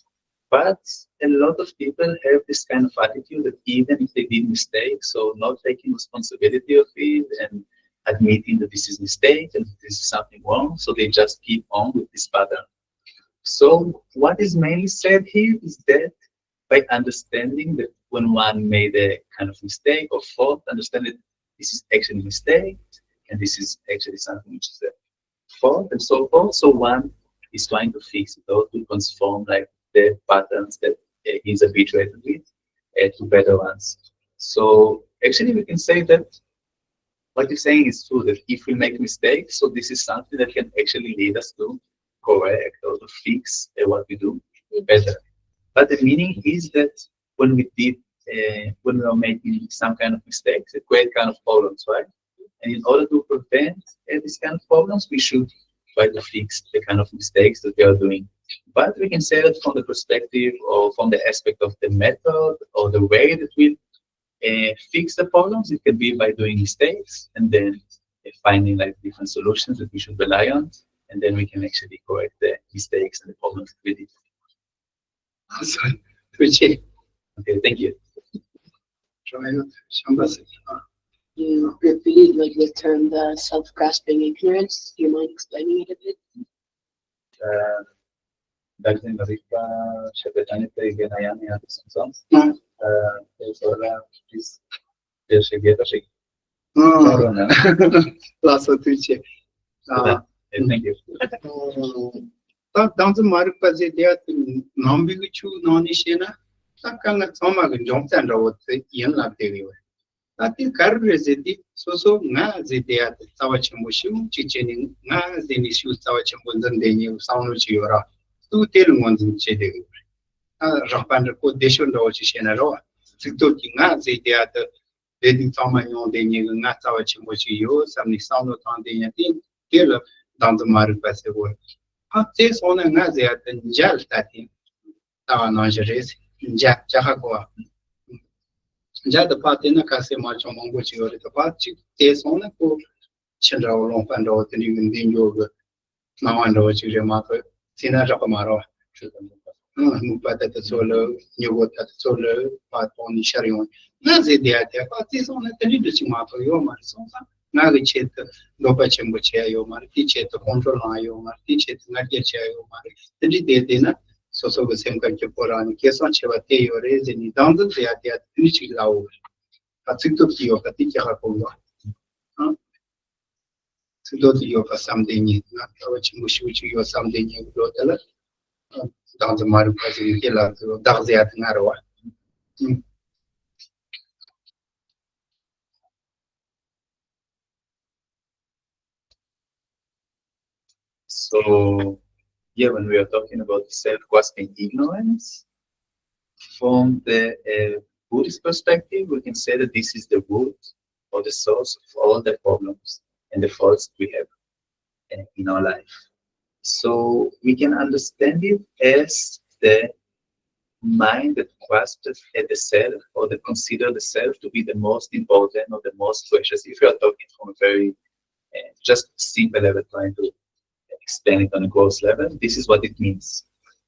But a lot of people have this kind of attitude that even if they did mistakes, so not taking responsibility of it and admitting that this is a mistake and this is something wrong, so they just keep on with this pattern. So what is mainly said here is that by understanding that when one made a kind of mistake or fault, understand that this is actually a mistake and this is actually something which is a fault and so forth. So one is trying to fix it or to transform like the patterns that he's habituated with to better ones. So actually we can say that what you're saying is true, that if we make mistakes, so this is something that can actually lead us to correct or to fix what we do better. But the meaning is that when we did, when we are making some kind of mistakes, it create kind of problems, right? And in order to prevent these kind of problems, we should try to fix the kind of mistakes that we are doing. But we can say that from the perspective or from the aspect of the method or the way that we fix the problems, it can be by doing mistakes and then finding like different solutions that we should rely on, and then we can actually correct the mistakes and the problems that we did. Awesome. Okay, thank you. You repeated like the term the self-grasping ignorance. Do you mind explaining it a bit? Thank you. Dans the Marpas, they are Nambichu, Nonishina, Sakanga Soma, Johnson, or young Latvia. I think Carresidi, so Nazi, Tawachambushu, Chichening, Nazin issues Tawachambus and then you sound Chiora, two tail ones in Chede. Rapanda Codation or Chishenaro, Sitoki Nazi, they are the Lady Tomayon, the Natawachimbuchi, some sound on the Yatin, Taylor, down the Marpas. This on a Nazi at the Jal Tati, Tawanangeres, Jahagoa. Jad the part in a Casima Chomonguchi or the party, this on a poor Chandra Lompando, the even Dingo, now and over Chiramato, Sina Japamaro, but at the solar, you got at the solar part on the Sharion. Nazi, the idea, but this on a Tenichimato, your man, so now the chet, Lopachembuche, your man, teach it to control your man, teach it not get your man, the dinner. So the same country for an case on Chevate or raising down the idea finishing loud. A ticket to your particular Congo. To do to you for something, not which you or something you wrote a lot. Down the Maru President Hilla to Darziat Narawa. So, yeah, when we are talking about self-grasping ignorance, from the Buddhist perspective, we can say that this is the root or the source of all the problems and the faults we have in our life. So we can understand it as the mind that grasps at the self or that consider the self to be the most important or the most precious. If you are talking from a very just simple level, trying to explain it on a gross level, this is what it means.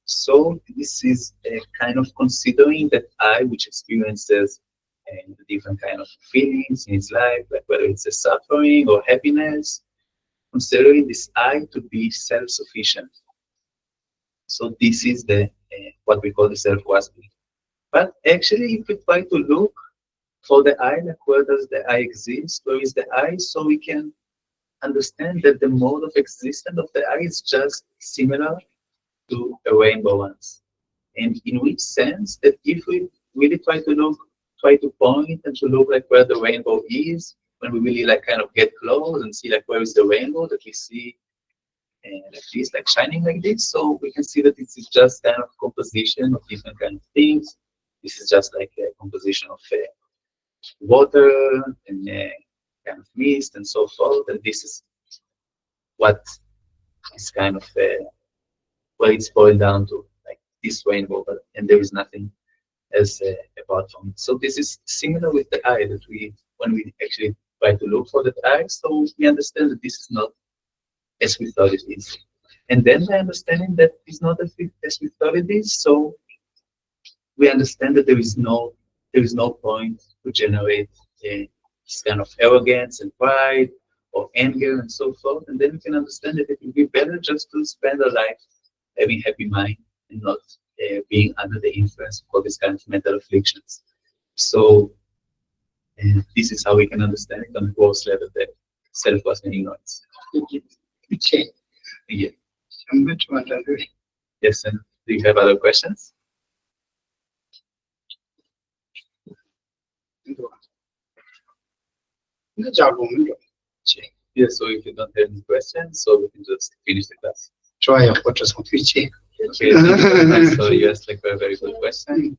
So this is a kind of considering that I, which experiences the different kind of feelings in its life, like whether it's a suffering or happiness, considering this I to be self-sufficient. So this is the what we call the self-grasping. But actually, if we try to look for the eye, like where does the eye exist? Where is the eye? So we can understand that the mode of existence of the eye is just similar to a rainbow ones. And in which sense that if we really try to point and to look like where the rainbow is, when we really like kind of get close and see like where is the rainbow that we see like this, like shining like this, so we can see that this is just kind of composition of different kind of things. This is just like a composition of water and kind of mist and so forth, and this is what is kind of where it's boiled down to, like this rainbow, and there is nothing else apart from it. So this is similar with the eye, that when we actually try to look for that eye, so we understand that this is not as we thought it is. And then by understanding that it's not as we thought it is, so we understand that there is no point to generate this kind of arrogance and pride or anger and so forth. And then we can understand that it would be better just to spend our life having happy mind and not being under the influence of all these kind of mental afflictions. So this is how we can understand it on the gross level, that self was an ignorance. Yeah. Yes, and do you have other questions? Yeah, so if you don't have any questions, so we can just finish the class. Okay, thank you very much. So you asked like a very good question.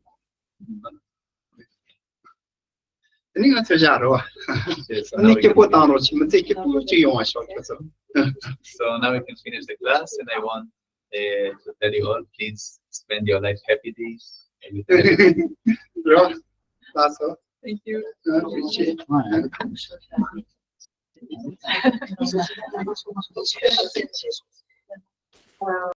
Yes, so now we can finish the class, and I want to tell you all, please spend your life happily. Thank you.